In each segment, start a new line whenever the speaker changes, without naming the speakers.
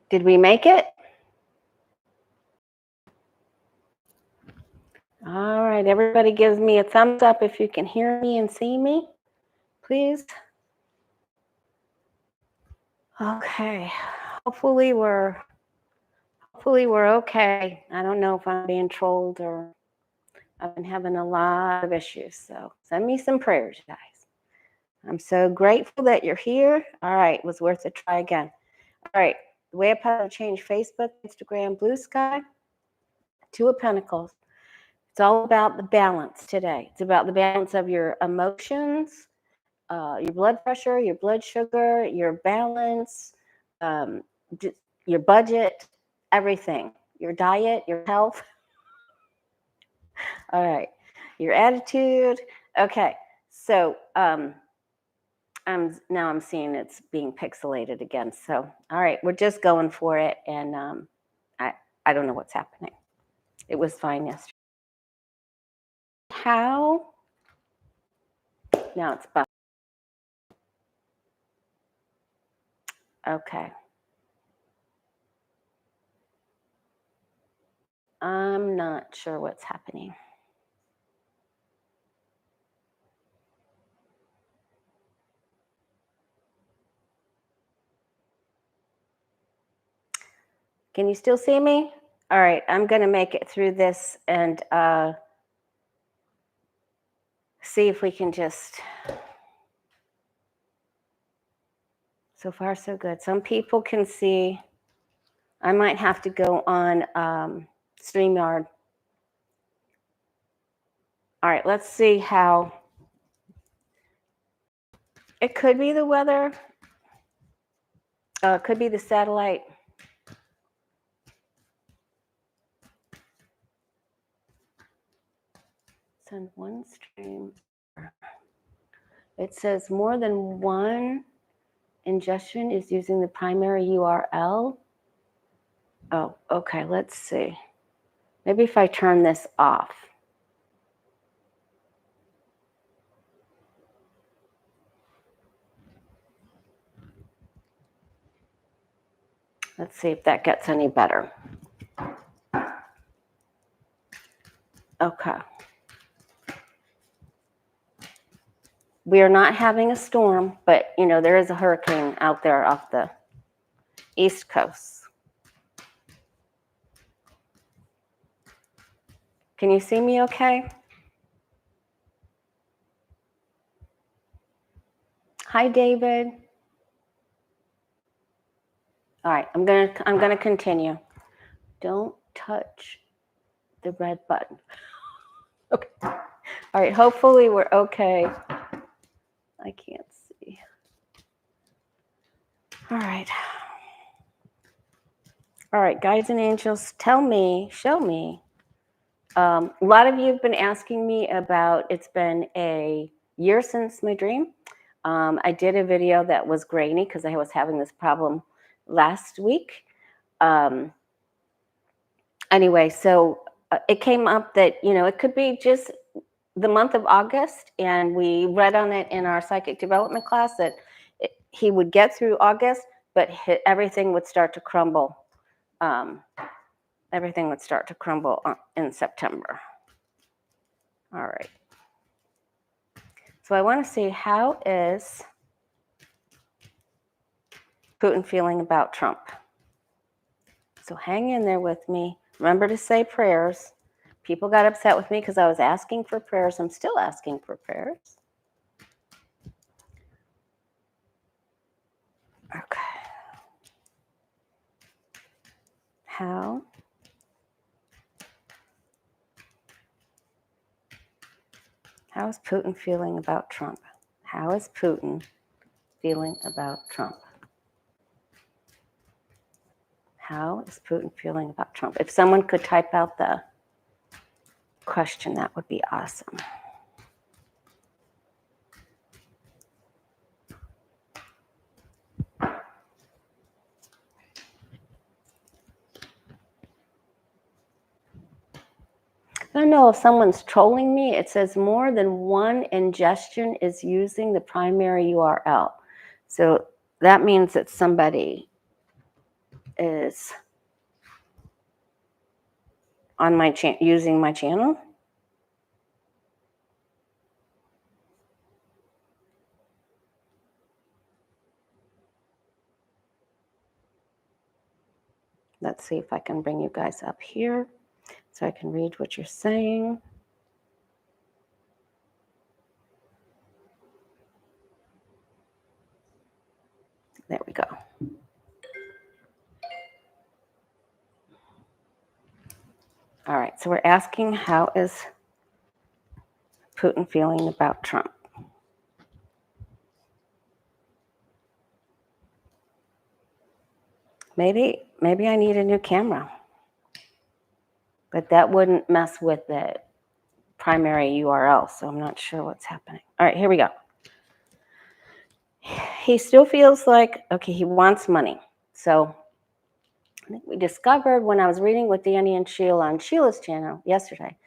Did we make it? All right, everybody gives me a thumbs up if you can hear me and see me, please. Okay, hopefully we're okay. I don't know if I'm being trolled or I've been having a lot of issues, so send me some prayers, guys. I'm so grateful that you're here. All right, it was worth a try again. All right, the way up how to change Facebook, Instagram, Blue Sky, Two of Pentacles. It's all about the balance today. It's about the balance of your emotions, your blood pressure, your blood sugar, your balance, your budget, everything. Your diet, your health. All right, your attitude. Okay, so I'm seeing it's being pixelated again. So all right, we're just going for it, and I don't know what's happening. It was fine yesterday. How? Now it's buffed. Okay. I'm not sure what's happening. Can you still see me? All right, I'm going to make it through this and see if we can just... So far, so good. Some people can see. I might have to go on StreamYard. All right, let's see how... It could be the weather. It could be the satellite. Send one stream. It says more than one ingestion is using the primary URL. Oh, okay, let's see. Maybe if I turn this off. Let's see if that gets any better. Okay. We are not having a storm, but you know, there is a hurricane out there off the East Coast. Can you see me okay? Hi, David. All right, I'm gonna continue. Don't touch the red button. Okay. All right, hopefully we're okay. I can't see. All right. All right, guides and angels, tell me, show me. A lot of you have been asking me about, it's been a year since my dream. I did a video that was grainy because I was having this problem last week. Anyway, so it came up that, you know, it could be just the month of August, and we read on it in our psychic development class that he would get through August, but everything would start to crumble. Everything would start to crumble in September. All right. So I want to see, how is Putin feeling about Trump? So hang in there with me. Remember to say prayers. People got upset with me because I was asking for prayers. I'm still asking for prayers. Okay. How is Putin feeling about Trump? How is Putin feeling about Trump? How is Putin feeling about Trump? If someone could type out the question, that would be awesome. I don't know if someone's trolling me. It says more than one ingestion is using the primary URL. So that means that somebody is on my using my channel. Let's see if I can bring you guys up here so I can read what you're saying. There we go. All right, so we're asking, how is Putin feeling about Trump? Maybe I need a new camera, but that wouldn't mess with the primary URL, so I'm not sure what's happening. All right, here we go. He still feels like, okay, he wants money. So I think we discovered when I was reading with Danny and Sheila on Sheila's channel yesterday,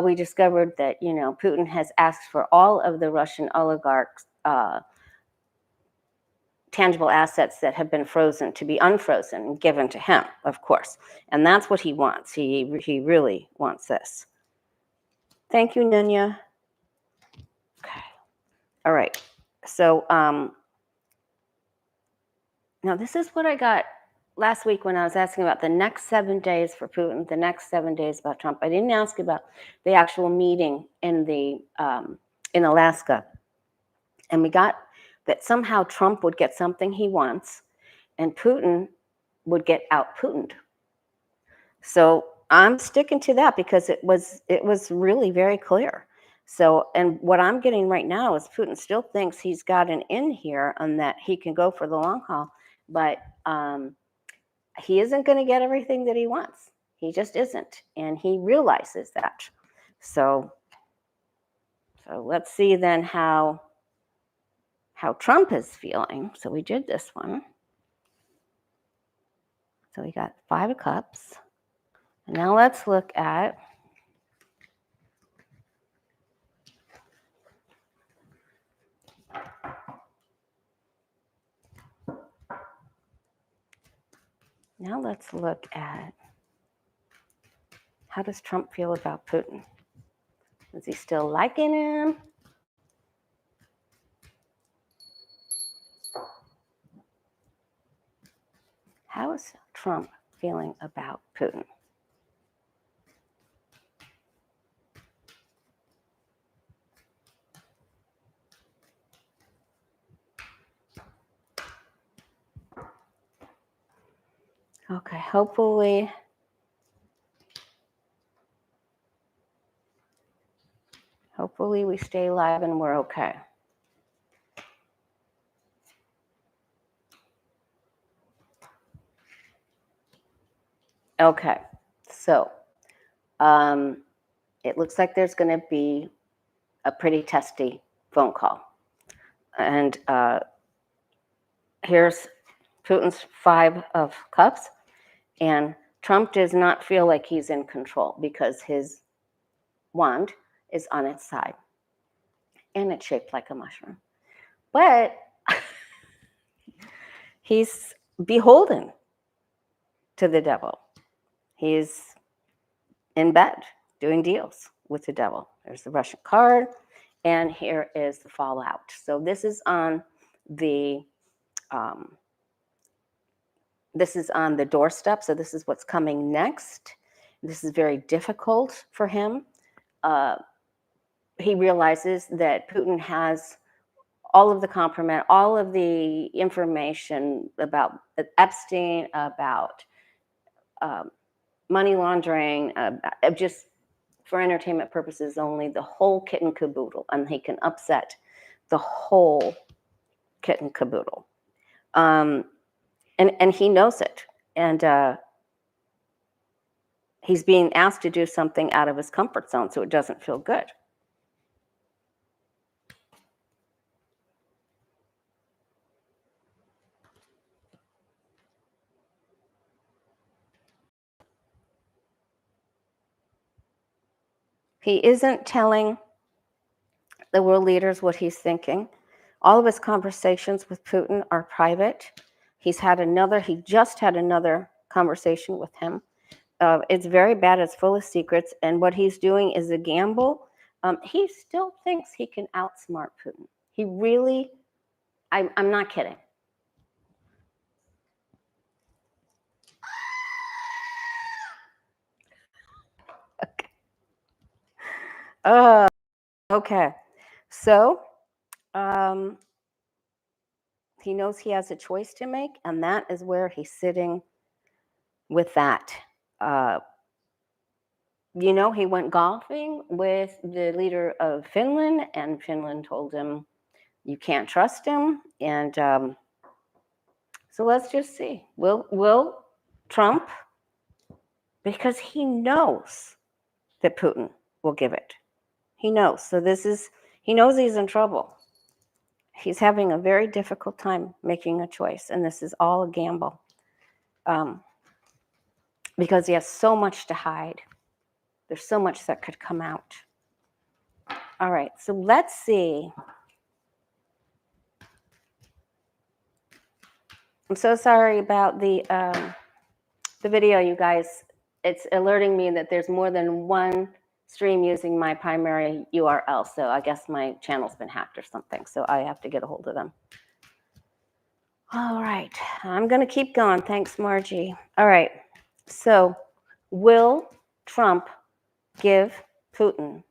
we discovered that, you know, Putin has asked for all of the Russian oligarchs' tangible assets that have been frozen to be unfrozen and given to him, of course. And that's what he wants. He really wants this. Thank you, Nunya. Okay. All right. So now this is what I got last week when I was asking about the next 7 days for Putin, the next 7 days about Trump. I didn't ask about the actual meeting in Alaska. And we got that somehow Trump would get something he wants and Putin would get out Putined. So I'm sticking to that because it was really very clear. So, and what I'm getting right now is Putin still thinks he's got an in here and that he can go for the long haul, but he isn't going to get everything that he wants. He just isn't, and he realizes that. So let's see then how Trump is feeling. So we did this one. So we got 5 of Cups. And now let's look at how does Trump feel about Putin? Is he still liking him? How is Trump feeling about Putin? Okay, hopefully we stay live and we're okay. Okay, so it looks like there's going to be a pretty testy phone call. And here's Putin's 5 of Cups. And Trump does not feel like he's in control because his wand is on its side. And it's shaped like a mushroom. But he's beholden to the devil. He's in bed doing deals with the devil. There's the Russian card, and here is the fallout. So this is on the doorstep. So this is what's coming next. This is very difficult for him. He realizes that Putin has all of the compromise, all of the information about Epstein, about money laundering, just for entertainment purposes only, the whole kit and caboodle, and he can upset the whole kit and caboodle. And he knows it. And he's being asked to do something out of his comfort zone, so it doesn't feel good. He isn't telling the world leaders what he's thinking. All of his conversations with Putin are private. he just had another conversation with him. It's very bad. It's full of secrets. And what he's doing is a gamble. He still thinks he can outsmart Putin. He really, I'm not kidding. Okay. Okay. So he knows he has a choice to make, and that is where he's sitting with that. He went golfing with the leader of Finland, and Finland told him, you can't trust him. And so let's just see. Will Trump, because he knows that Putin will give it. He knows. So he knows he's in trouble. He's having a very difficult time making a choice, and this is all a gamble because he has so much to hide. There's so much that could come out. All right, so let's see. I'm so sorry about the video, you guys. It's alerting me that there's more than one stream using my primary URL, so I guess my channel's been hacked or something, so I have to get a hold of them. All right, I'm going to keep going. Thanks, Margie. All right, so will Trump give Putin?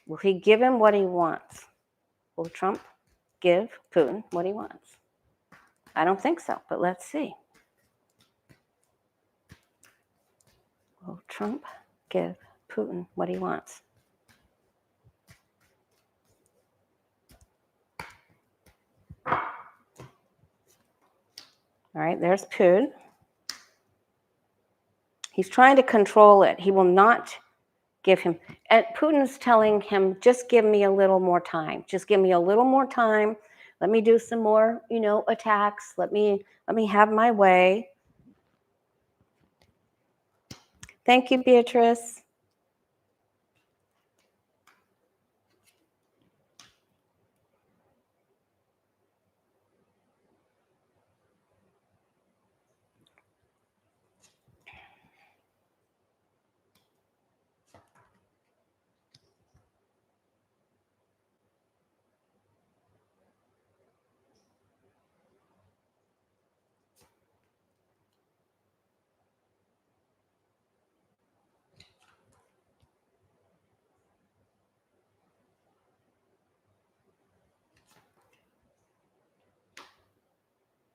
Will he give him what he wants? Will Trump give Putin what he wants? I don't think so, but let's see. Will Trump give Putin what he wants? All right, there's Putin. He's trying to control it. He will not give him. And Putin is telling him, just give me a little more time. Just give me a little more time. Let me do some more, attacks. Let me have my way. Thank you, Beatrice.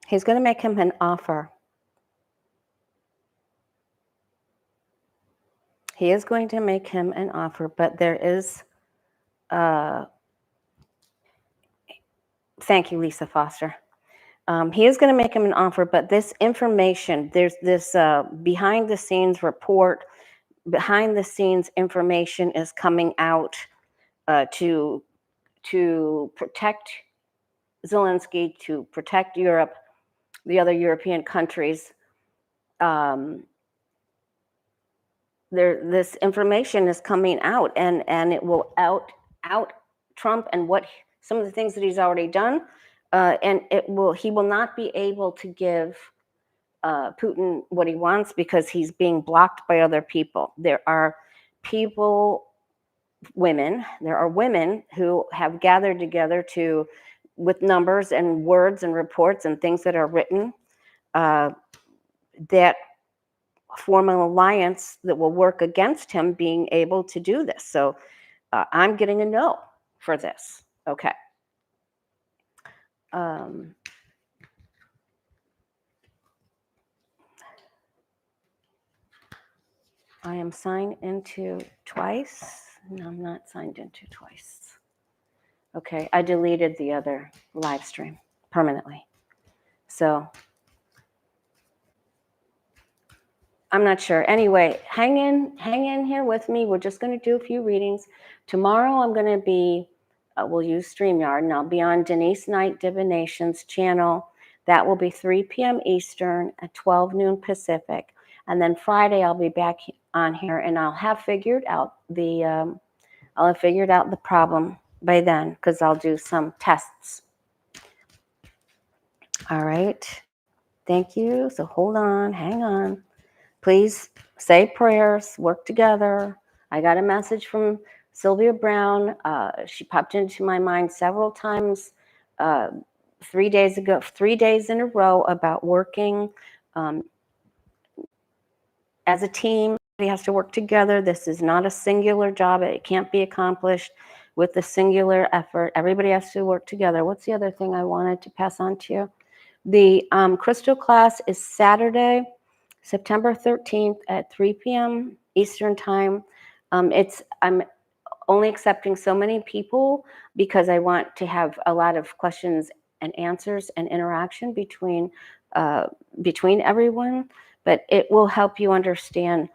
He's going to make him an offer. He is going to make him an offer, but there is, thank you, Lisa Foster. He is going to make him an offer, but this information, there's this behind the scenes report, behind the scenes information is coming out to protect Zelensky, to protect Europe, the other European countries. This information is coming out, and it will out Trump and what some of the things that he's already done, and he will not be able to give Putin what he wants because he's being blocked by other people. There are women who have gathered together with numbers and words and reports and things that are written that form an alliance that will work against him being able to do this. So I'm getting a no for this. Okay. I am signed into twice. No, I'm not signed into twice. Okay, I deleted the other live stream permanently. So I'm not sure. Anyway, hang in here with me. We're just going to do a few readings. Tomorrow I'm going to be, we'll use StreamYard, and I'll be on Denise Knight Divination's channel. That will be 3 p.m. Eastern at 12 noon Pacific. And then Friday I'll be back on here, and I'll have figured out the problem by then, because I'll do some tests. All right. Thank you. So hold on, hang on. Please say prayers, work together. I got a message from Sylvia Brown. She popped into my mind several times 3 days ago, 3 days in a row, about working as a team. Everybody has to work together. This is not a singular job. It can't be accomplished with a singular effort. Everybody has to work together. What's the other thing I wanted to pass on to you? The crystal class is Saturday, September 13th at 3 p.m. Eastern Time. I'm only accepting so many people because I want to have a lot of questions and answers and interaction between everyone. But it will help you understand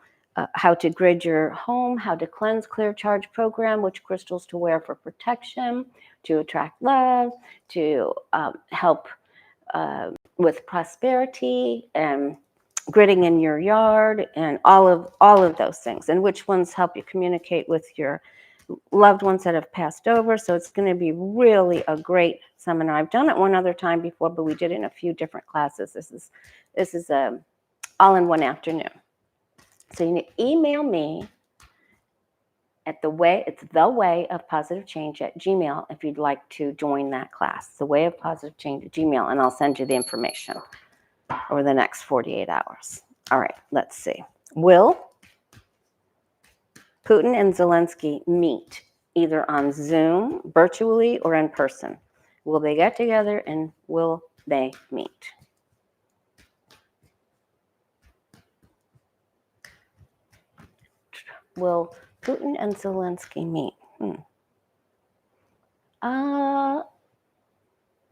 how to grid your home, how to cleanse, clear, charge program, which crystals to wear for protection, to attract love, to help with prosperity and gridding in your yard, and all of those things, and which ones help you communicate with your loved ones that have passed over. So it's going to be really a great seminar. I've done it one other time before, but we did it in a few different classes. This is all in one afternoon. So you need to email me at the way of positive change at Gmail if you'd like to join that class. The way of positive change at Gmail, and I'll send you the information over the next 48 hours. All right, let's see. Will Putin and Zelensky meet either on Zoom, virtually, or in person? Will they get together, and will they meet? Will Putin and Zelensky meet?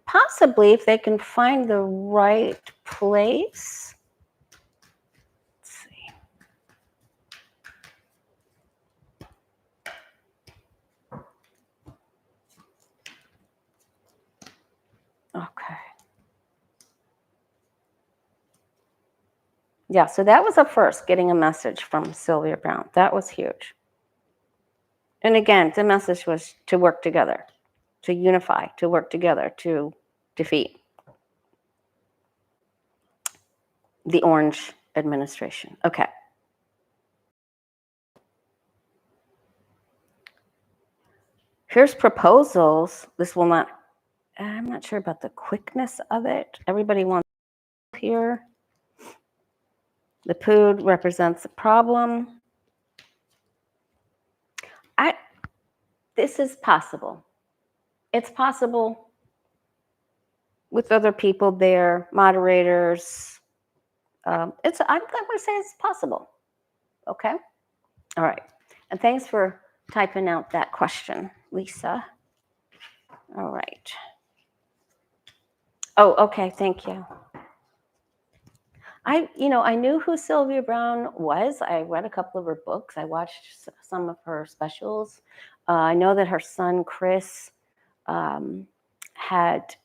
Possibly, if they can find the right place. Let's see. Okay. Yeah, so that was a first, getting a message from Sylvia Brown. That was huge. And again, the message was to work together, to unify, to work together, to defeat the Orange administration. Okay. Here's proposals. This will not, I'm not sure about the quickness of it. Everybody wants here. The Pood represents the problem. This is possible. It's possible with other people there, moderators. I'm going to say it's possible. Okay. All right. And thanks for typing out that question, Lisa. All right. Oh, okay. Thank you. I knew who Sylvia Brown was. I read a couple of her books. I watched some of her specials. I know that her son, Chris, had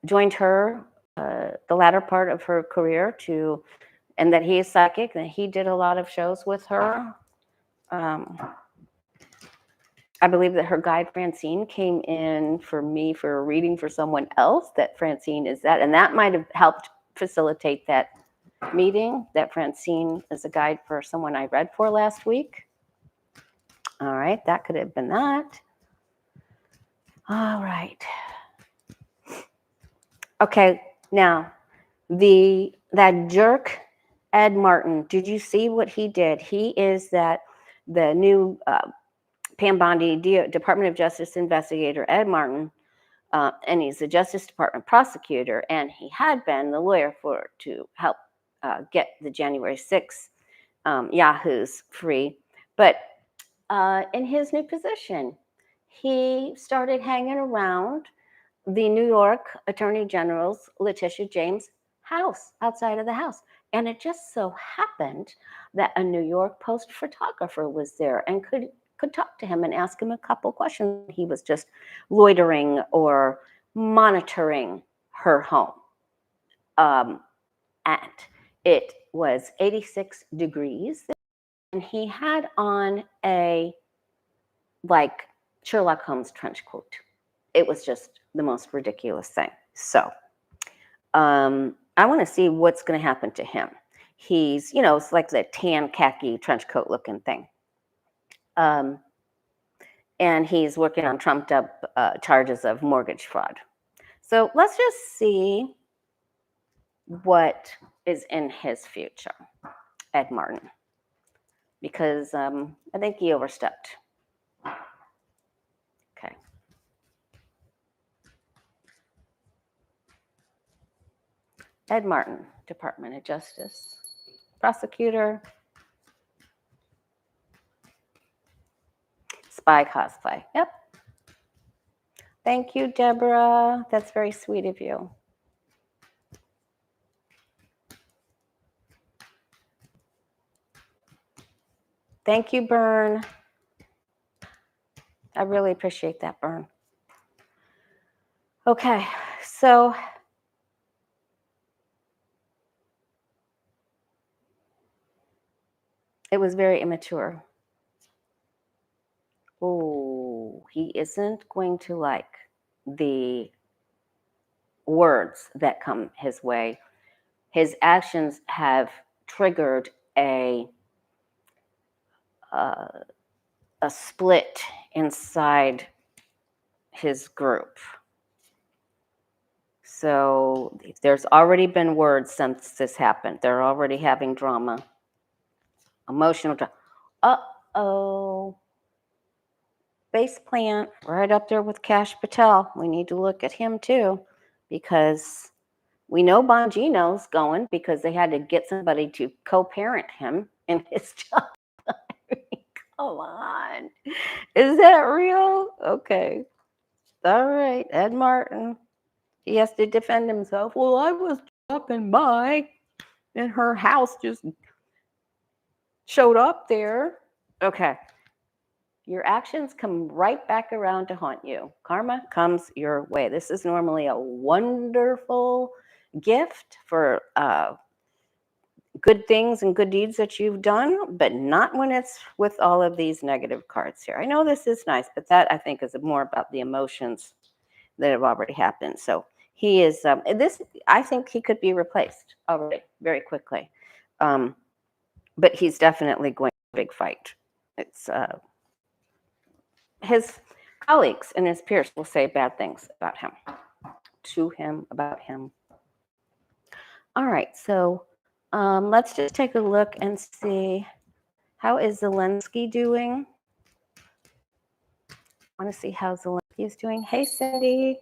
joined her the latter part of her career and that he is psychic, and he did a lot of shows with her. I believe that her guide, Francine, came in for me for a reading for someone else, that Francine is that, and that might have helped facilitate that meeting, that Francine is a guide for someone I read for last week. All right, that could have been that. All right. Okay, now, that jerk, Ed Martin, did you see what he did? He is the new Pam Bondi Department of Justice investigator, Ed Martin, and he's the Justice Department prosecutor, and he had been the lawyer to help get the January 6th Yahoos free. But in his new position, he started hanging around the New York Attorney General's Leticia James' house, outside of the house. And it just so happened that a New York Post photographer was there and could talk to him and ask him a couple questions. He was just loitering or monitoring her home. And it was 86 degrees. And he had on a, like, Sherlock Holmes trench coat. It was just the most ridiculous thing. So I want to see what's going to happen to him. He's, it's like the tan khaki trench coat looking thing. And he's working on trumped up charges of mortgage fraud. So let's just see what is in his future, Ed Martin, because I think he overstepped. Okay. Ed Martin, Department of Justice, Prosecutor, spy cosplay. Yep. Thank you, Deborah. That's very sweet of you. Thank you, Bern. I really appreciate that, Bern. Okay, so it was very immature. Oh, he isn't going to like the words that come his way. His actions have triggered a split inside his group. So there's already been words since this happened. They're already having drama, emotional drama. Uh-oh. Base plant right up there with Kash Patel. We need to look at him too, because we know Bongino's going because they had to get somebody to co-parent him in his job. Come on. Is that real? Okay. All right. Ed Martin. He has to defend himself. Well, I was walking by and her house just showed up there. Okay. Your actions come right back around to haunt you. Karma comes your way. This is normally a wonderful gift for good things and good deeds that you've done, but not when it's with all of these negative cards here. I know this is nice, but that I think is more about the emotions that have already happened. So he is, I think he could be replaced already very quickly. But he's definitely going to a big fight. It's his colleagues and his peers will say bad things about him, to him, about him. All right, so let's just take a look and see, how is Zelenskyy doing? I want to see how Zelenskyy is doing. Hey, Cindy.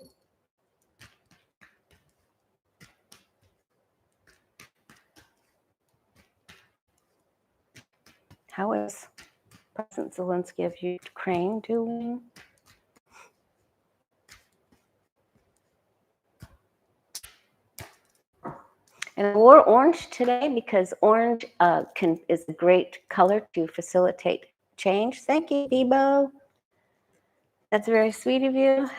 How is President Zelenskyy of Ukraine doing? And I wore orange today because orange is a great color to facilitate change. Thank you, Debo. That's very sweet of you.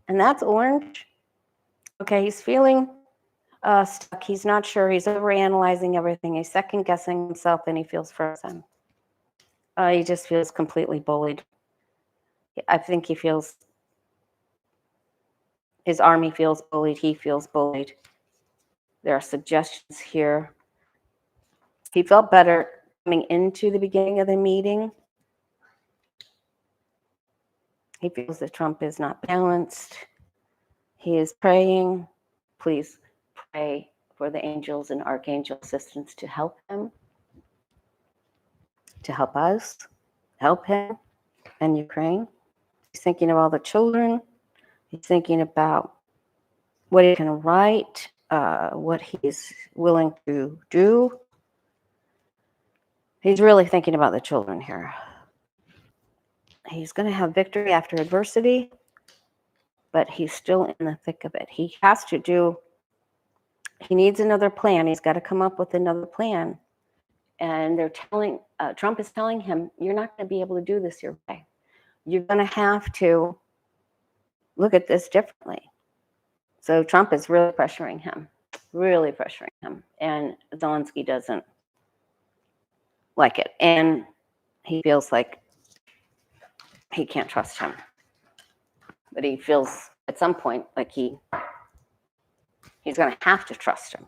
And that's orange. Okay, he's feeling stuck. He's not sure. He's overanalyzing everything. He's second guessing himself, and he feels frozen. He just feels completely bullied. I think he feels, his army feels bullied. He feels bullied. There are suggestions here. He felt better coming into the beginning of the meeting. He feels that Trump is not balanced. He is praying. Please pray for the angels and archangel assistants to help him, to help us, help him and Ukraine. He's thinking of all the children. He's thinking about what he can write, what he's willing to do. He's really thinking about the children here. He's going to have victory after adversity, but he's still in the thick of it. He has to do, he needs another plan. He's got to come up with another plan. And they're telling, Trump is telling him, you're not going to be able to do this your way. You're going to have to look at this differently. So Trump is really pressuring him. And Zelenskyy doesn't like it. And he feels like he can't trust him. But he feels at some point like he He's going to have to trust him.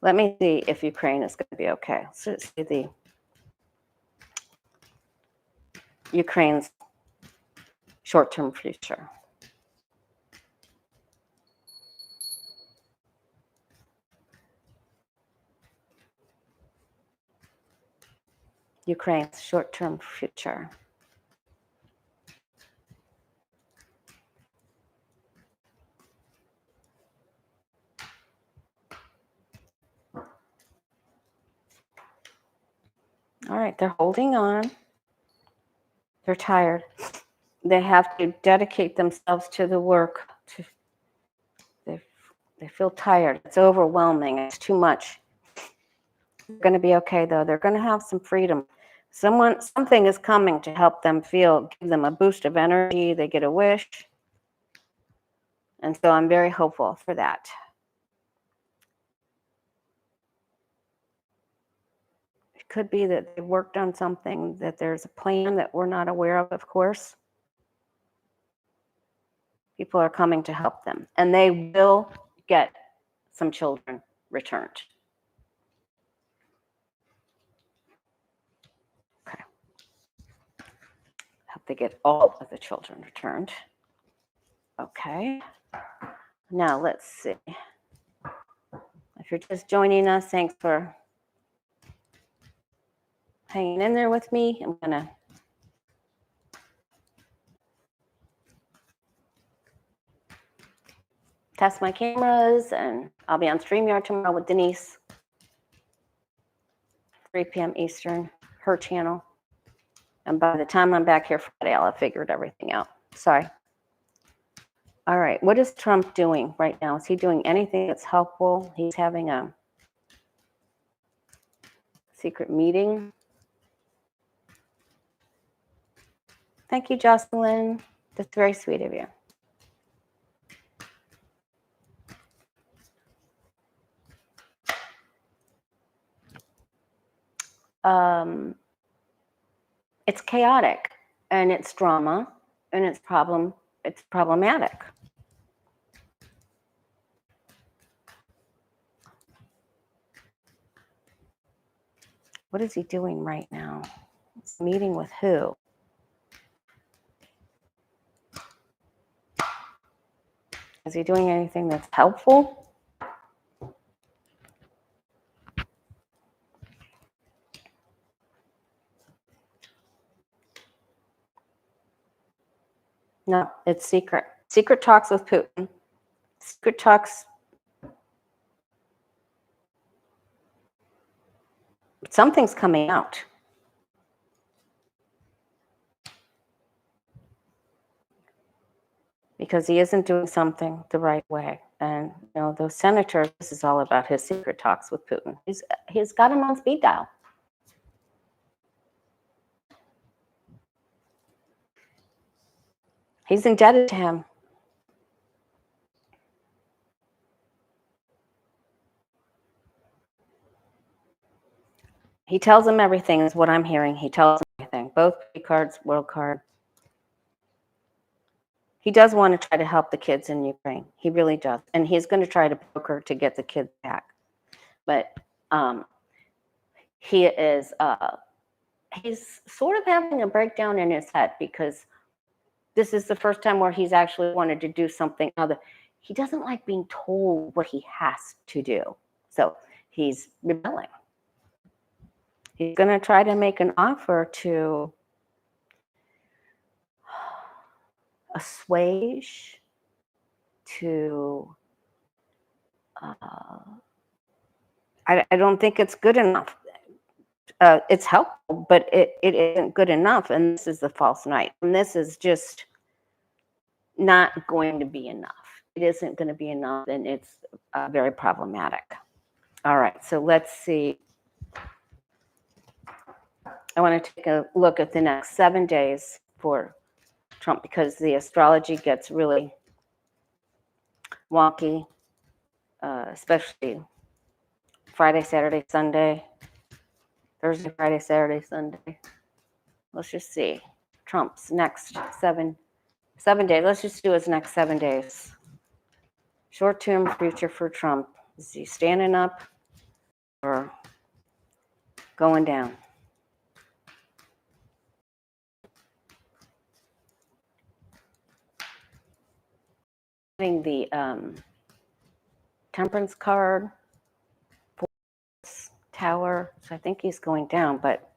Let me see if Ukraine is going to be okay. So see the Ukraine's short-term future. Ukraine's short-term future. All right, they're holding on. They're tired. They have to dedicate themselves to the work. They feel tired. It's overwhelming. It's too much. They're going to be okay, though. They're going to have some freedom. Something is coming to help them give them a boost of energy. They get a wish. And so I'm very hopeful for that. It could be that they worked on something, that there's a plan that we're not aware of course. People are coming to help them, and they will get some children returned. Okay. Hope they get all of the children returned. Okay. Now let's see. If you're just joining us, thanks for hanging in there with me. I'm going to test my cameras, and I'll be on StreamYard tomorrow with Denise, 3 p.m. Eastern, her channel. And by the time I'm back here Friday, I'll have figured everything out. Sorry. All right. What is Trump doing right now? Is he doing anything that's helpful? He's having a secret meeting. Thank you, Jocelyn. That's very sweet of you. It's chaotic, and it's drama, and it's problematic. What is he doing right now? He's meeting with who? Is he doing anything that's helpful? No, it's secret. Secret talks with Putin. Secret talks. Something's coming out. Because he isn't doing something the right way. And, you know, those senators, this is all about his secret talks with Putin. He's got him on speed dial. He's indebted to him. He tells him everything is what I'm hearing. He tells him everything. Both cards, world card. He does want to try to help the kids in Ukraine. He really does. And he's going to try to broker to get the kids back. But he is, he's sort of having a breakdown in his head because this is the first time where he's actually wanted to do something other. He doesn't like being told what he has to do. So he's rebelling. He's going to try to make an offer to assuage, to I don't think it's good enough. It's helpful, but it isn't good enough. And this is the false knight. And this is just not going to be enough. It isn't going to be enough, and it's very problematic. All right, so let's see. I want to take a look at the next 7 days for Trump because the astrology gets really wonky, especially Friday, Saturday, Sunday, Thursday, Friday, Saturday, Sunday. Let's just see. Trump's next seven days. Let's just do his next 7 days. Short-term future for Trump. Is he standing up or going down? Having the temperance card for this tower, so I think he's going down, but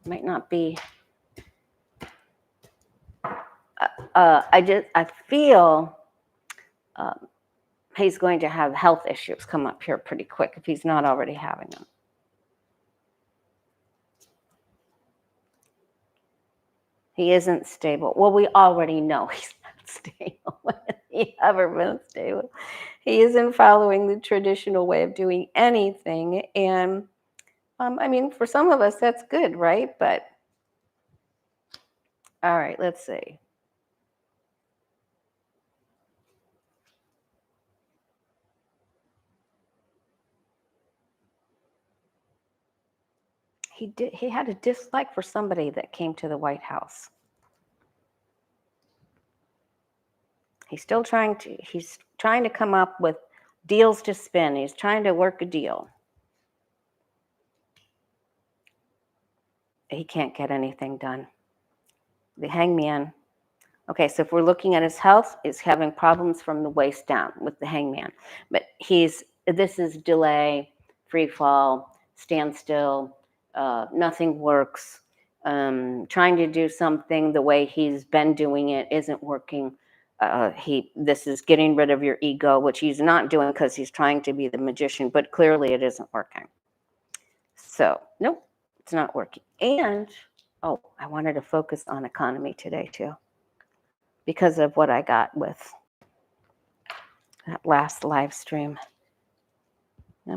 it might not be. I feel he's going to have health issues come up here pretty quick if he's not already having them. He isn't stable. Well, we already know he's not stable. When has he ever been stable? He isn't following the traditional way of doing anything. And I mean, for some of us, that's good, right? But all right, let's see. He had a dislike for somebody that came to the White House. He's trying to come up with deals to spin. He's trying to work a deal. He can't get anything done. The hangman. Okay, so if we're looking at his health, he's having problems from the waist down with the hangman. But this is delay, free fall, standstill, nothing works. Trying to do something the way he's been doing it isn't working. This is getting rid of your ego, which he's not doing because he's trying to be the magician, but clearly it isn't working. So, nope, it's not working. And, I wanted to focus on economy today too, because of what I got with that last live stream.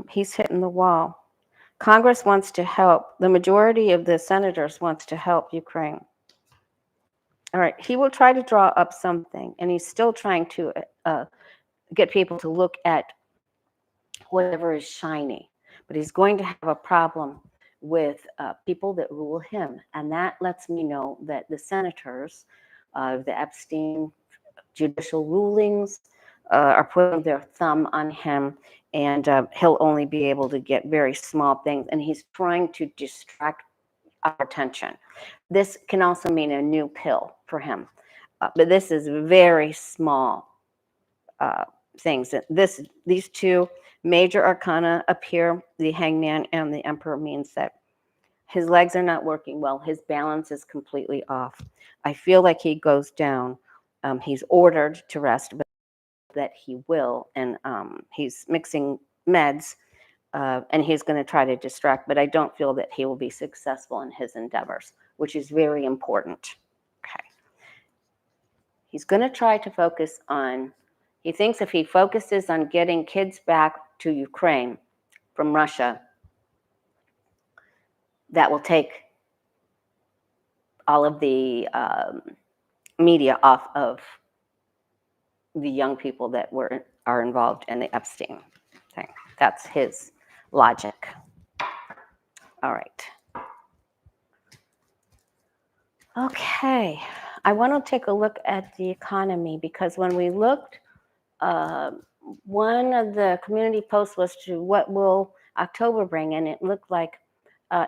He's hitting the wall. Congress wants to help. The majority of the senators wants to help Ukraine. All right, he will try to draw up something, and he's still trying to get people to look at whatever is shiny. But he's going to have a problem with people that rule him. And that lets me know that the senators, the Epstein judicial rulings, are putting their thumb on him, and he'll only be able to get very small things. And he's trying to distract our attention. This can also mean a new pill for him. But this is very small things. These two major arcana appear, the hangman and the emperor, means that his legs are not working well. His balance is completely off. I feel like he goes down. He's ordered to rest, but that he will, and he's mixing meds, and he's going to try to distract, but I don't feel that he will be successful in his endeavors, which is very important. Okay. He's going to try to focus on, he thinks if he focuses on getting kids back to Ukraine from Russia, that will take all of the media off of the young people that are involved in the Epstein thing. That's his logic. All right. Okay. I want to take a look at the economy, because when we looked, one of the community posts was to what will October bring, and it looked like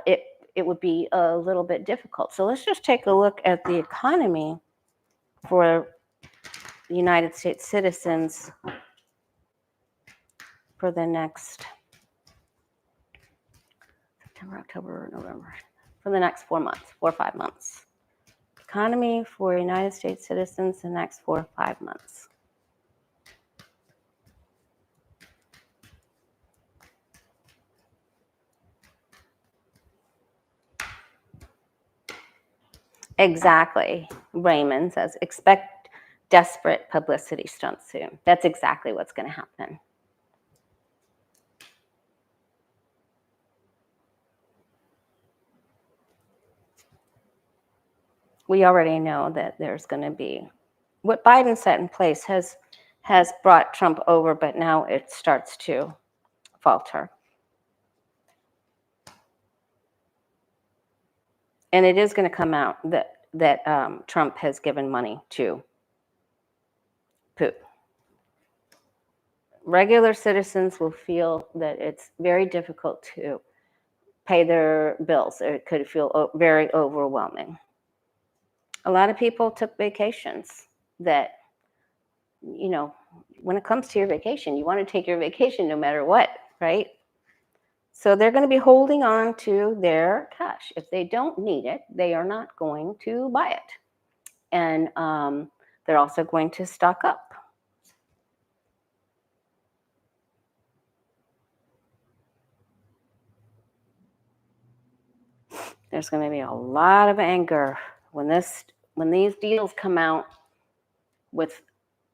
it would be a little bit difficult. So let's just take a look at the economy for the United States citizens for the next September, October, November, for the next 4 months, 4 or 5 months. Economy for United States citizens the next 4 or 5 months. Exactly. Raymond says, expect desperate publicity stunts soon. That's exactly what's going to happen. We already know that there's going to be, what Biden set in place has brought Trump over, but now it starts to falter. And it is going to come out that Trump has given money to Putin. regular citizens will feel that it's very difficult to pay their bills. It could feel very overwhelming. A lot of people took vacations that, you know, when it comes to your vacation, you want to take your vacation no matter what, right? So they're going to be holding on to their cash. If they don't need it, they are not going to buy it. And they're also going to stock up. There's going to be a lot of anger when these deals come out with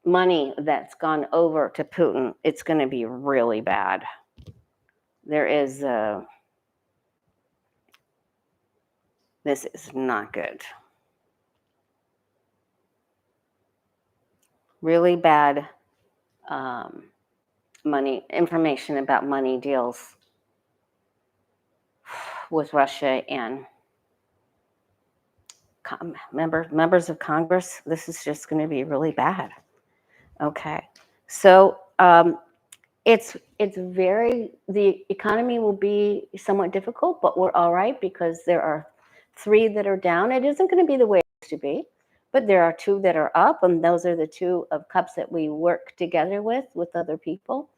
money that's gone over to Putin. It's going to be really bad. There is this is not good. Really bad money information about money deals with Russia and members of Congress. This is just going to be really bad. Okay, so the economy will be somewhat difficult, but we're all right because there are 3 that are down. It isn't going to be the way it used to be, but there are 2 that are up, and those are the 2 of cups that we work together with other people,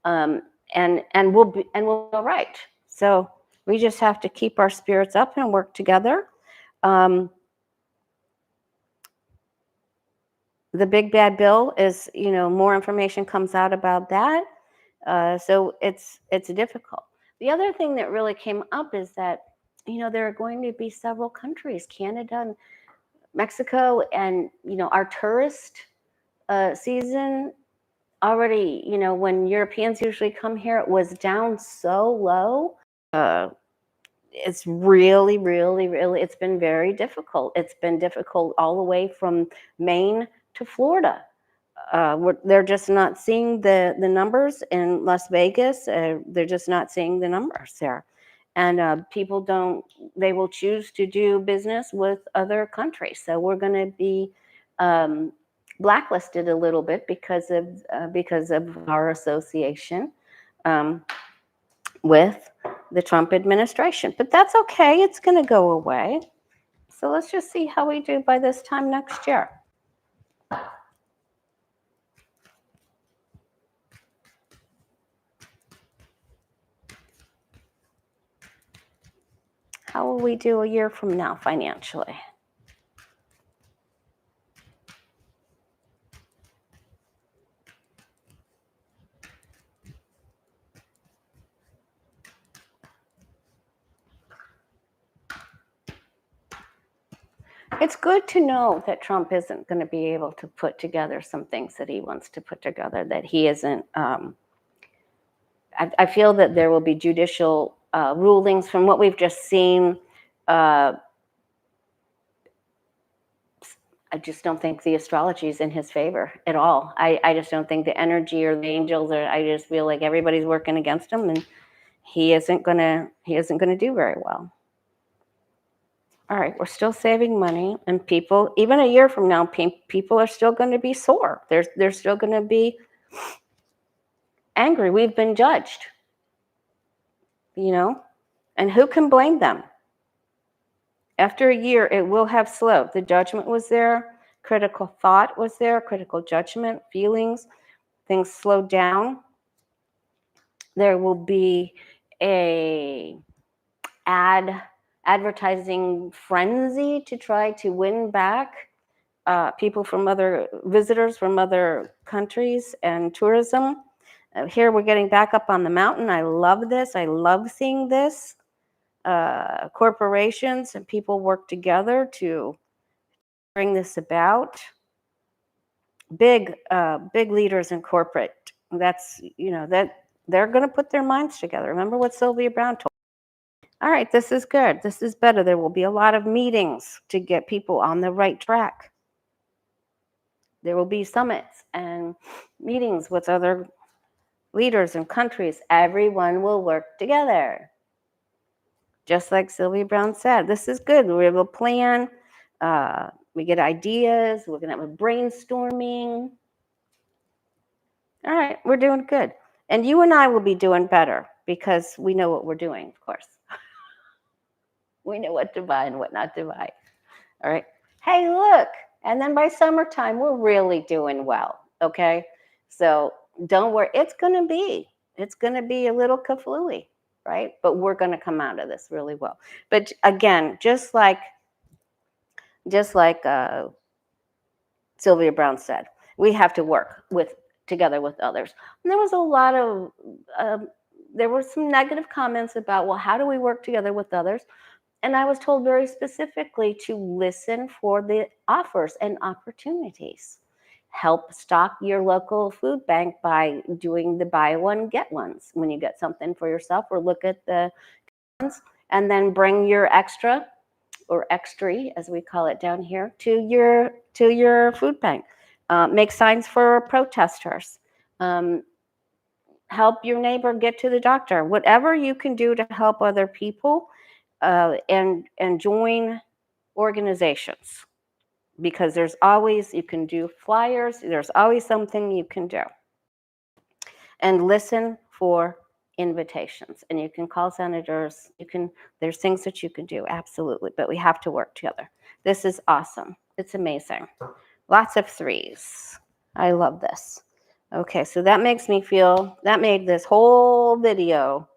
and we'll be all right. So we just have to keep our spirits up and work together. The big bad bill is, more information comes out about that. So it's difficult. The other thing that really came up is that, there are going to be several countries, Canada and Mexico, and, our tourist season already, when Europeans usually come here, it was down so low. It's really, really, really, it's been very difficult. It's been difficult all the way from Maine to Florida. They're just not seeing the numbers in Las Vegas. They're just not seeing the numbers there. And people they will choose to do business with other countries. So we're going to be blacklisted a little bit because of our association with the Trump administration. But that's okay. It's going to go away. So let's just see how we do by this time next year. How will we do a year from now financially? It's good to know that Trump isn't going to be able to put together some things that he wants to put together, that he isn't. I feel that there will be judicial rulings from what we've just seen. I just don't think the astrology is in his favor at all. I just don't think the energy or the angels I just feel like everybody's working against him, and he isn't gonna do very well. All right, we're still saving money, and people, even a year from now, people are still going to be sore. They're still going to be angry. We've been judged, and who can blame them? After a year, it will have slowed. The judgment was there, critical thought was there, critical judgment, feelings, things slowed down. There will be a advertising frenzy to try to win back people from visitors from other countries and tourism. Here we're getting back up on the mountain. I love this. I love seeing this. Corporations and people work together to bring this about. Big leaders in corporate. That's, that they're going to put their minds together. Remember what Sylvia Brown told. All right, this is good. This is better. There will be a lot of meetings to get people on the right track. There will be summits and meetings with other leaders and countries. Everyone will work together. Just like Sylvia Brown said, this is good. We have a plan. We get ideas. We're going to have a brainstorming. All right, we're doing good. And you and I will be doing better because we know what we're doing, of course. We know what to buy and what not to buy. All right. Hey, look. And then by summertime, we're really doing well. Okay. So don't worry. It's going to be a little kaflooey, right? But we're going to come out of this really well. But again, just like Sylvia Brown said, we have to work together with others. And there was a lot of, there were some negative comments about, well, how do we work together with others? And I was told very specifically to listen for the offers and opportunities. Help stock your local food bank by doing the buy one, get ones when you get something for yourself, or look at the ones, and then bring your extra or extra, as we call it down here, to your food bank. Make signs for protesters. Help your neighbor get to the doctor. Whatever you can do to help other people, and join organizations, because there's always, you can do flyers, there's always something you can do. And listen for invitations, and you can call senators, there's things that you can do, absolutely, but we have to work together. This is awesome. It's amazing. Lots of threes. I love this. Okay, so that made this whole video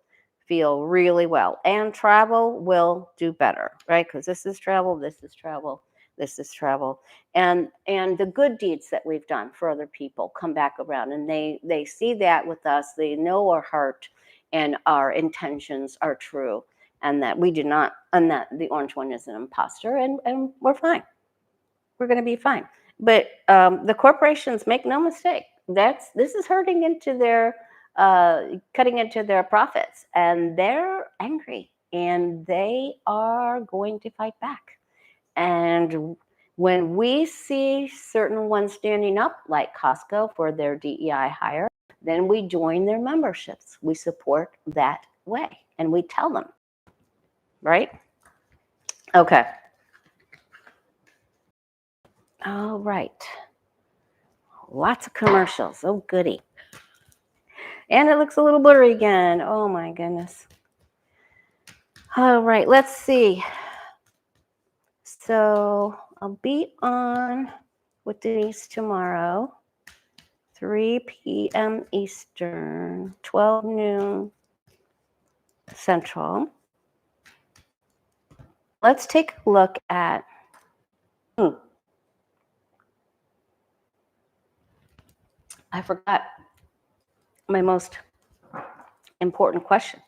feel really well. And travel will do better, right? Because this is travel, this is travel, this is travel. And the good deeds that we've done for other people come back around, and they see that with us. They know our heart and our intentions are true, and that we do not, and that the orange one is an imposter, and we're fine. We're going to be fine. But the corporations, make no mistake, this is hurting into their, cutting into their profits, and they're angry, and they are going to fight back. And when we see certain ones standing up, like Costco for their DEI hire, then we join their memberships. We support that way, and we tell them, right? Okay. All right. Lots of commercials. Oh, goody. And it looks a little blurry again. Oh, my goodness. All right, let's see. So I'll be on with Denise tomorrow, 3 p.m. Eastern, 12 noon Central. Let's take a look at, I forgot my most important question.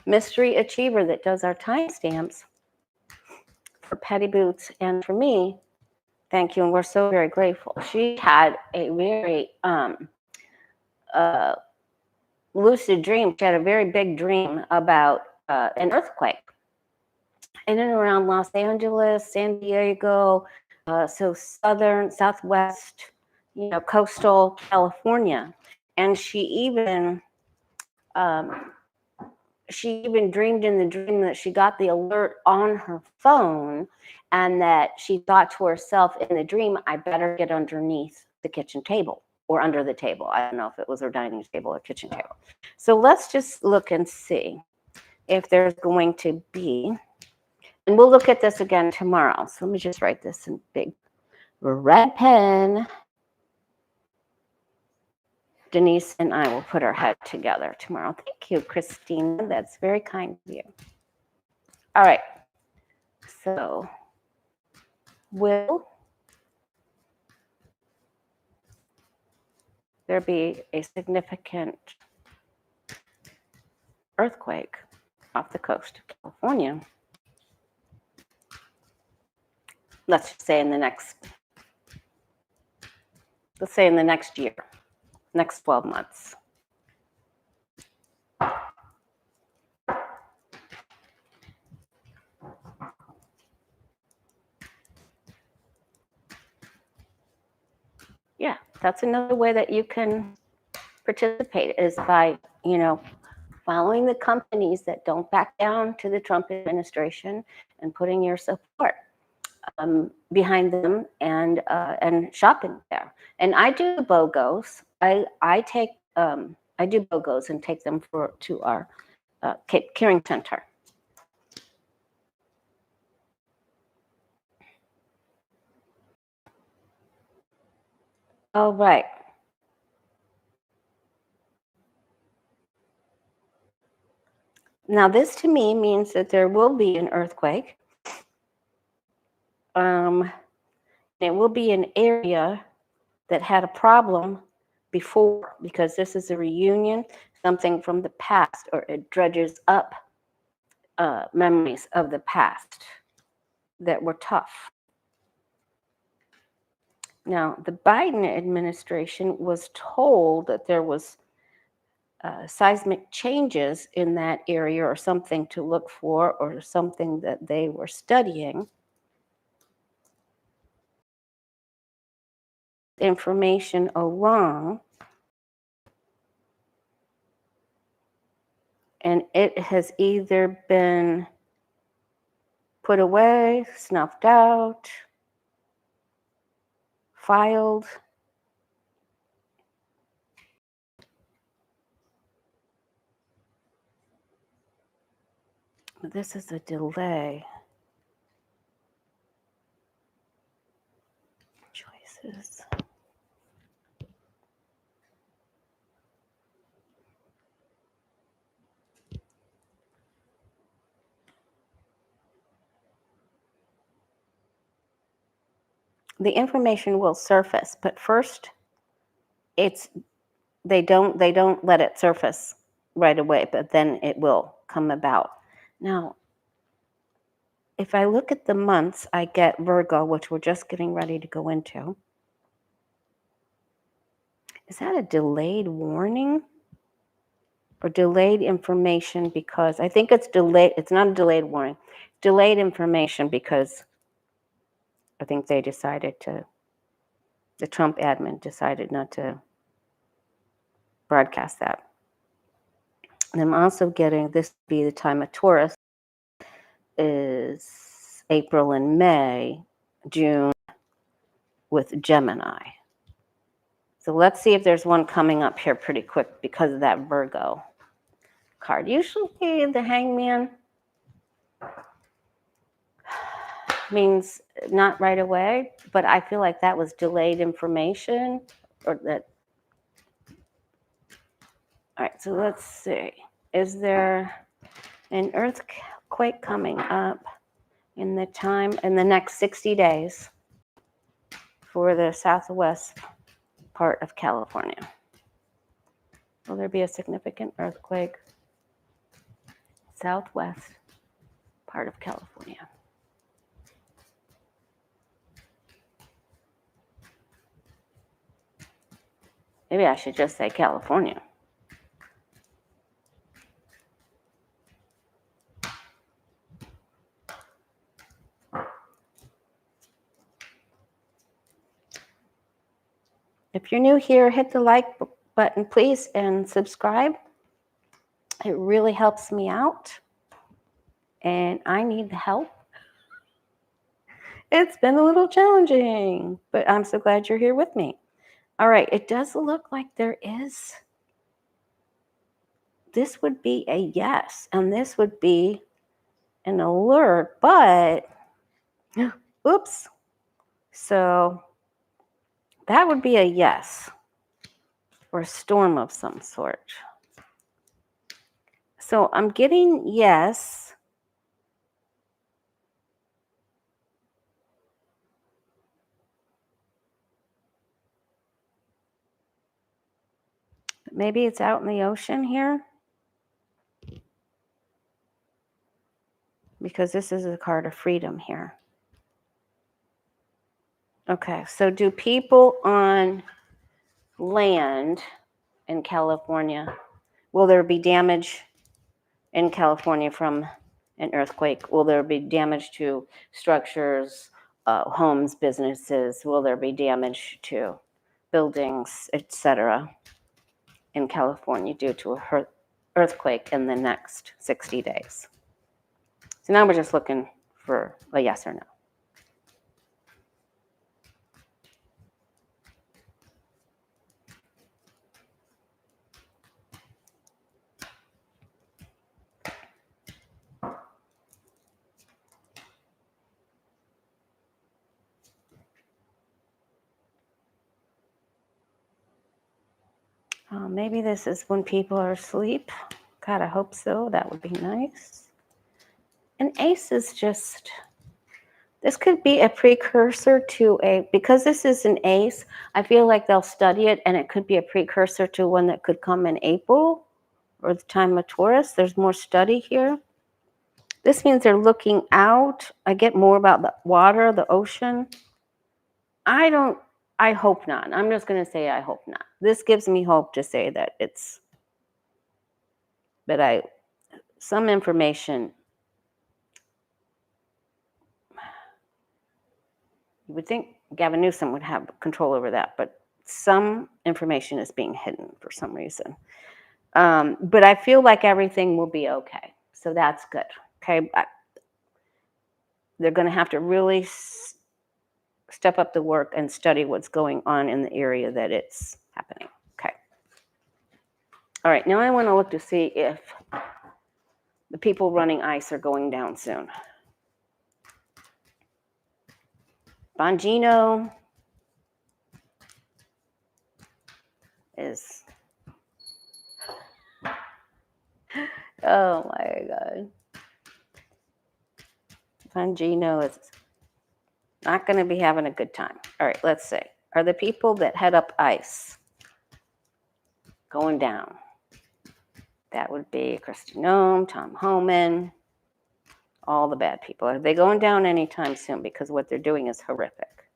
Mystery Achiever that does our timestamps for Petty Boots and for me, thank you, and we're so very grateful. She had a very lucid dream. She had a very big dream about an earthquake in and around Los Angeles, San Diego, so southwest, coastal California. And she even dreamed in the dream that she got the alert on her phone, and that she thought to herself in the dream, I better get underneath the kitchen table or under the table. I don't know if it was her dining table or kitchen table. So let's just look and see if there's going to be, and we'll look at this again tomorrow. So let me just write this in big red pen. Denise and I will put our head together tomorrow. Thank you, Christina. That's very kind of you. All right. So, will there be a significant earthquake off the coast of California? Let's just say in the next year, next 12 months. Yeah, that's another way that you can participate, is by, following the companies that don't back down to the Trump administration and putting your support behind them, and shopping there. And I do the BOGOs. I take I do BOGOs and take them to our caring center. All right. Now, this to me means that there will be an earthquake. It will be an area that had a problem before, because this is a reunion, something from the past, or it dredges up memories of the past that were tough. Now, the Biden administration was told that there was seismic changes in that area, or something to look for, or something that they were studying. Information are wrong, and it has either been put away, snuffed out, filed. This is a delay. Choices. The information will surface, but first they don't let it surface right away, but then it will come about. Now, if I look at the months, I get Virgo, which we're just getting ready to go into. Is that a delayed warning or delayed information? Because I think it's delayed. It's not a delayed warning. Delayed information because I think they decided the Trump admin decided not to broadcast that. And I'm also getting, this be the time of Taurus, is April and May, June with Gemini. So let's see if there's one coming up here pretty quick because of that Virgo card. Usually the Hangman means not right away, but I feel like that was delayed information, or that. All right, so let's see. Is there an earthquake coming up in the next 60 days for the southwest part of California? Will there be a significant earthquake southwest part of California? Maybe I should just say California. If you're new here, hit the like button, please, and subscribe. It really helps me out, and I need the help. It's been a little challenging, but I'm so glad you're here with me. All right, it does look like there is. This would be a yes, and this would be an alert, but oops. So that would be a yes, or a storm of some sort. So I'm getting yes. Maybe it's out in the ocean here, because this is a card of freedom here. Okay, so do people on land in California, will there be damage in California from an earthquake? Will there be damage to structures, homes, businesses? Will there be damage to buildings, etc., in California due to a earthquake in the next 60 days? So now we're just looking for a yes or no. Maybe this is when people are asleep. God, I hope so. That would be nice. An ace is just, this could be a precursor to because this is an ace, I feel like they'll study it and it could be a precursor to one that could come in April or the time of Taurus. There's more study here. This means they're looking out. I get more about the water, the ocean. I hope not. I'm just going to say I hope not. This gives me hope to say that some information, you would think Gavin Newsom would have control over that, but some information is being hidden for some reason. But I feel like everything will be okay. So that's good. Okay. They're going to have to really step up the work and study what's going on in the area that it's happening. Okay. All right. Now I want to look to see if the people running ICE are going down soon. Bongino is, oh my God. Bongino is not going to be having a good time. All right, let's see. Are the people that head up ICE going down? That would be Kristi Noem, Tom Homan, all the bad people. Are they going down anytime soon? Because what they're doing is horrific.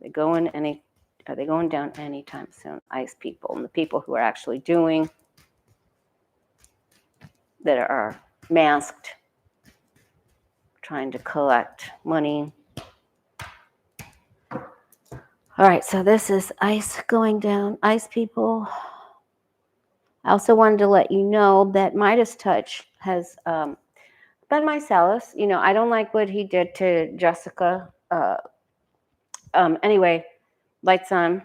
Are they going down anytime soon? ICE people and the people who are actually doing, that are masked, trying to collect money. All right, so this is ICE going down. ICE people. I also wanted to let you know that Midas Touch has Ben Mysalis. You know, I don't like what he did to Jessica. Anyway, lights on,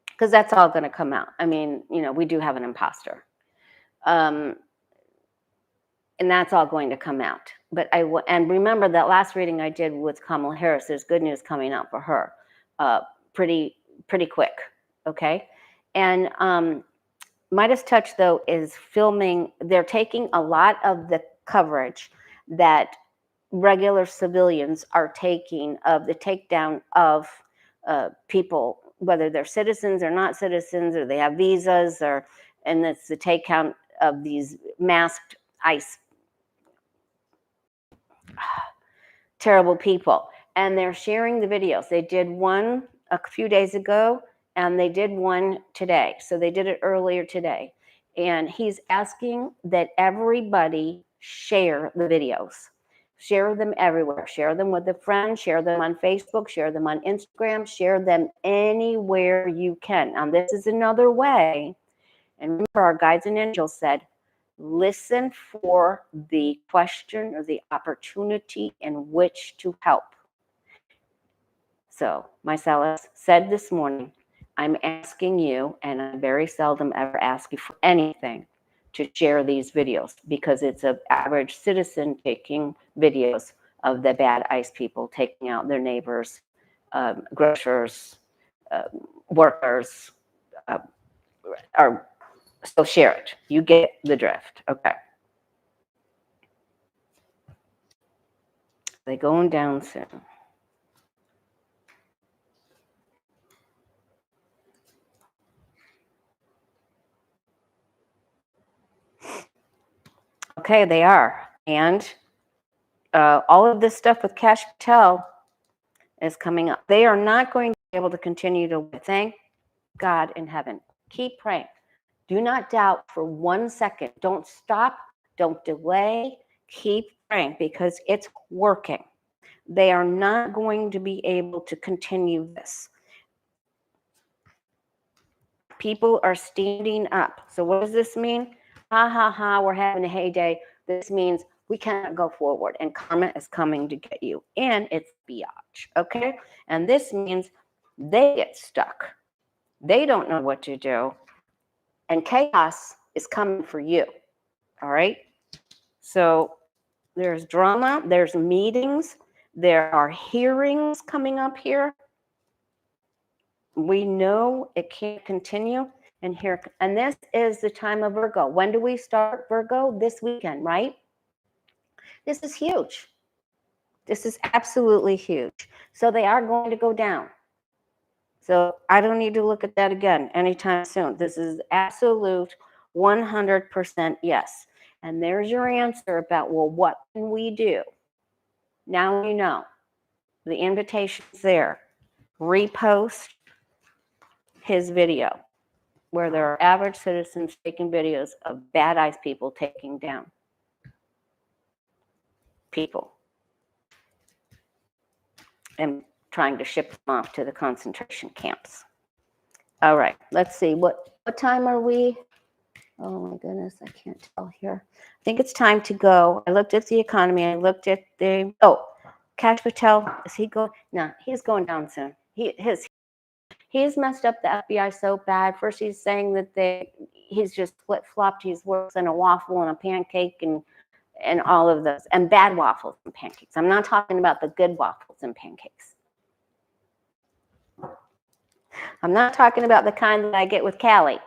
because that's all going to come out. I mean, you know, we do have an imposter. And that's all going to come out. But and remember that last reading I did with Kamala Harris, there's good news coming out for her pretty quick, okay? And Midas Touch, though, is filming. They're taking a lot of the coverage that regular civilians are taking of the takedown of people, whether they're citizens or not citizens, or they have visas, and it's the takedown of these masked ICE terrible people. And they're sharing the videos. They did one a few days ago, and they did one today. So they did it earlier today. And he's asking that everybody share the videos. Share them everywhere. Share them with a friend. Share them on Facebook. Share them on Instagram. Share them anywhere you can. Now, this is another way. And remember, our guides and angels said, listen for the question or the opportunity in which to help. So Mysalis said this morning, I'm asking you, and I very seldom ever ask you for anything, to share these videos, because it's an average citizen taking videos of the bad ICE people taking out their neighbors, grocers, workers, so share it. You get the drift. Okay. They're going down soon. Okay, they are. And all of this stuff with Cash Patel is coming up. They are not going to be able to continue to thank God in heaven. Keep praying. Do not doubt for 1 second. Don't stop. Don't delay. Keep praying, because it's working. They are not going to be able to continue this. People are standing up. So what does this mean? Ha ha ha, we're having a heyday. This means we cannot go forward, and karma is coming to get you. And it's biatch, okay? And this means they get stuck. They don't know what to do. And chaos is coming for you, all right? So there's drama, there's meetings, there are hearings coming up here. We know it can't continue. And this is the time of Virgo. When do we start Virgo? This weekend, right? This is huge. This is absolutely huge. So they are going to go down. So I don't need to look at that again anytime soon. This is absolute 100% yes. And there's your answer about, well, what can we do? Now you know. The invitation's there. Repost his video where there are average citizens taking videos of bad eyes people taking down people and trying to ship them off to the concentration camps. All right, let's see. What time are we? Oh my goodness, I can't tell here. I think it's time to go. I looked at the economy. I looked at the, Cash Patel, is he going? No, he's going down soon. He's messed up the FBI so bad. First he's saying that he's just flip-flopped. He's worse than a waffle and a pancake and all of those. And bad waffles and pancakes. I'm not talking about the good waffles and pancakes. I'm not talking about the kind that I get with Callie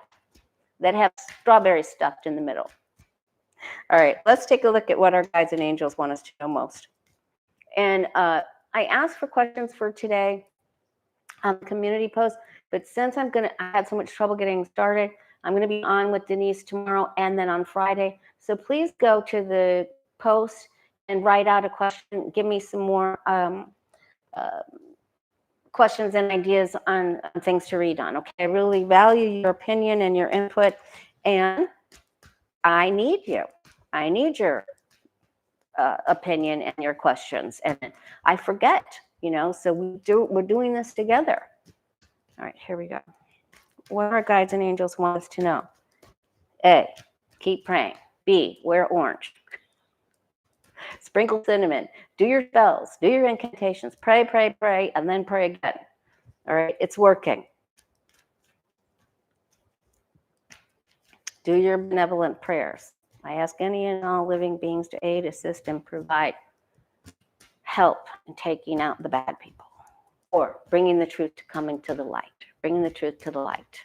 that have strawberries stuffed in the middle. All right, let's take a look at what our guides and angels want us to know most. And I asked for questions for today on the community post, but since I had so much trouble getting started, I'm going to be on with Denise tomorrow and then on Friday. So please go to the post and write out a question. Give me some more questions and ideas on things to read on. Okay, I really value your opinion and your input, and I need you. I need your opinion and your questions, and I forget, so we're doing this together. All right, here we go. What our guides and angels want us to know? A, keep praying. B, wear orange. Sprinkle cinnamon. Do your spells. Do your incantations. Pray, pray, pray, and then pray again. All right, it's working. Do your benevolent prayers. I ask any and all living beings to aid, assist, and provide help in taking out the bad people, or bringing the truth to coming to the light, bringing the truth to the light.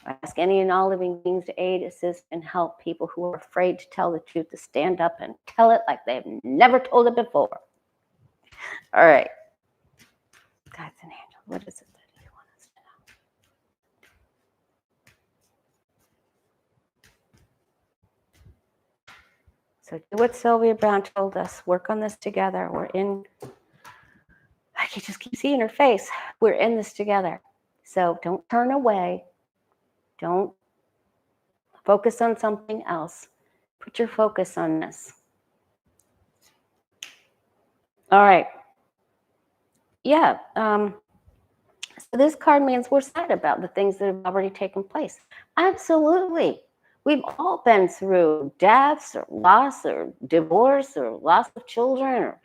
I ask any and all living beings to aid, assist, and help people who are afraid to tell the truth to stand up and tell it like they've never told it before. All right. Guides and angels, what is it that you want us to know? So do what Sylvia Brown told us. Work on this together. I can just keep seeing her face. We're in this together. So don't turn away. Don't focus on something else. Put your focus on this. All right. Yeah. So this card means we're sad about the things that have already taken place. Absolutely. We've all been through deaths or loss or divorce or loss of children or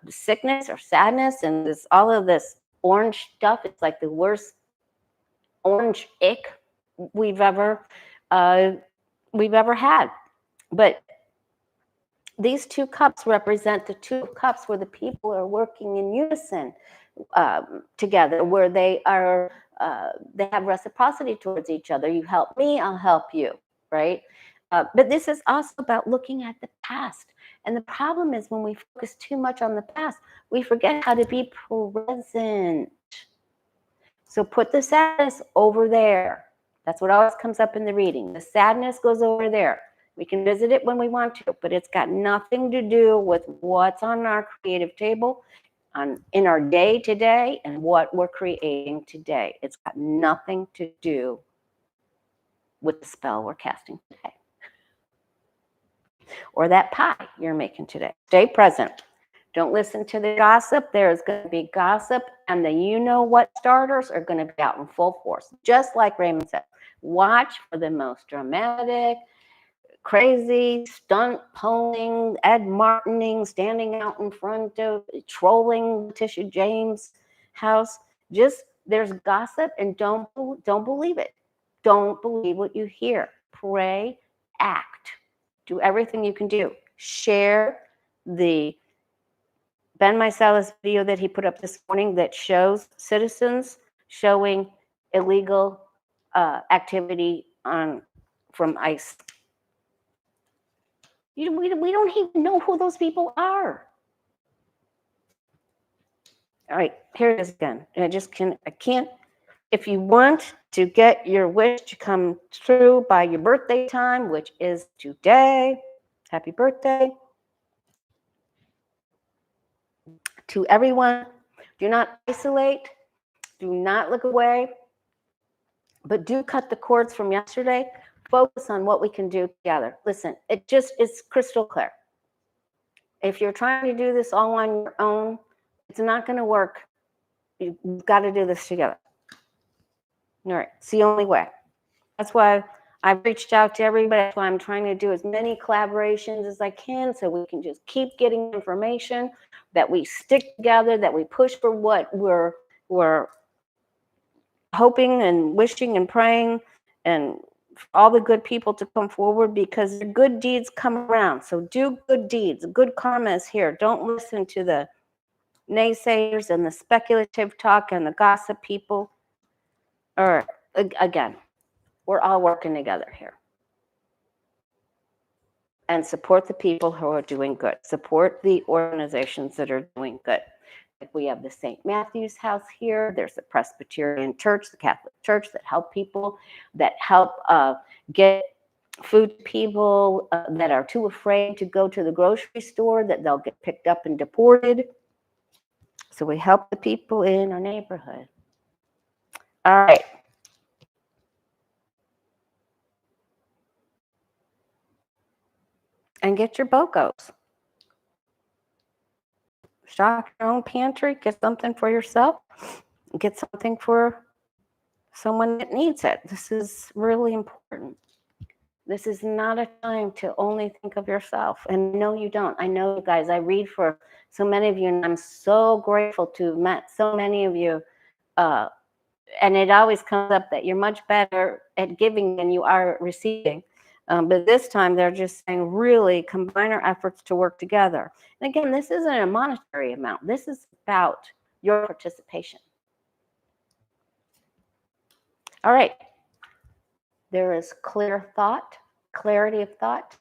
sickness or sadness, and all of this orange stuff. It's like the worst orange ick we've ever had. But these two cups represent the two cups where the people are working in unison together, where they have reciprocity towards each other. You help me, I'll help you, right? But this is also about looking at the past. And the problem is when we focus too much on the past, we forget how to be present. So put the sadness over there. That's what always comes up in the reading. The sadness goes over there. We can visit it when we want to, but it's got nothing to do with what's on our creative table in our day today and what we're creating today. It's got nothing to do with the spell we're casting today or that pie you're making today. Stay present. Don't listen to the gossip. There's going to be gossip, and the you-know-what starters are going to be out in full force. Just like Raymond said, watch for the most dramatic, crazy, stunt pulling, Ed Martining, standing out in front of, trolling Leticia James' house. There's gossip, and don't believe it. Don't believe what you hear. Pray, act. Do everything you can do. Share the Ben Mysalis video that he put up this morning that shows citizens showing illegal activity from ICE. We don't even know who those people are. All right, here it is again. I can't. If you want to get your wish to come true by your birthday time, which is today, happy birthday. To everyone, do not isolate, do not look away, but do cut the cords from yesterday. Focus on what we can do together. Listen, it's crystal clear. If you're trying to do this all on your own, it's not going to work. You've got to do this together. All right, it's the only way. That's why I've reached out to everybody. That's why I'm trying to do as many collaborations as I can so we can just keep getting information, that we stick together, that we push for what we're hoping and wishing and praying, and for all the good people to come forward, because the good deeds come around. So do good deeds. Good karma is here. Don't listen to the naysayers and the speculative talk and the gossip people. Or again, we're all working together here. And support the people who are doing good. Support the organizations that are doing good. Like we have the St. Matthew's House here. There's the Presbyterian Church, the Catholic Church, that help people, that help get food to people that are too afraid to go to the grocery store, that they'll get picked up and deported. So we help the people in our neighborhood. All right. And get your BOGOs. Stock your own pantry, get something for yourself, get something for someone that needs it. This is really important. This is not a time to only think of yourself. And no, you don't. I know you guys, I read for so many of you, and I'm so grateful to have met so many of you. And it always comes up that you're much better at giving than you are receiving. But this time they're just saying, really combine our efforts to work together. And again, this isn't a monetary amount. This is about your participation. All right. There is clear thought, clarity of thought.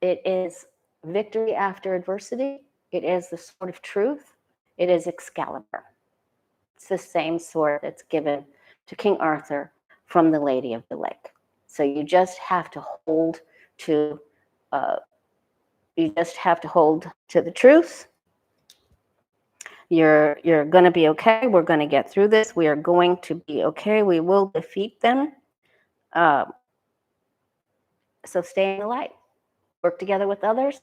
It is victory after adversity. It is the sword of truth. It is Excalibur. It's the same sword that's given to King Arthur from the Lady of the Lake. So you just have to hold to the truth. You're going to be okay. We're going to get through this. We are going to be okay. We will defeat them. So stay in the light. Work together with others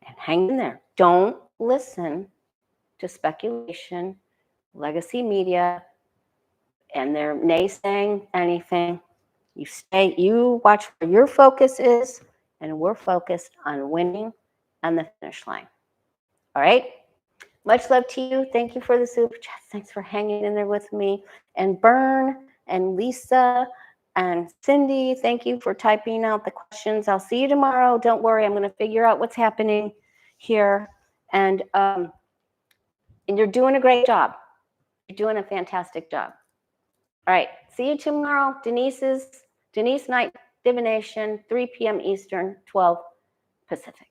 and hang in there. Don't listen to speculation, legacy media, and they're naysaying anything. You watch where your focus is, and we're focused on winning on the finish line. All right? Much love to you. Thank you for the super chats. Thanks for hanging in there with me. And Bern and Lisa and Cindy, thank you for typing out the questions. I'll see you tomorrow. Don't worry, I'm going to figure out what's happening here. And you're doing a great job. You're doing a fantastic job. All right, see you tomorrow. Denise Night Divination, 3 p.m. Eastern, 12 Pacific.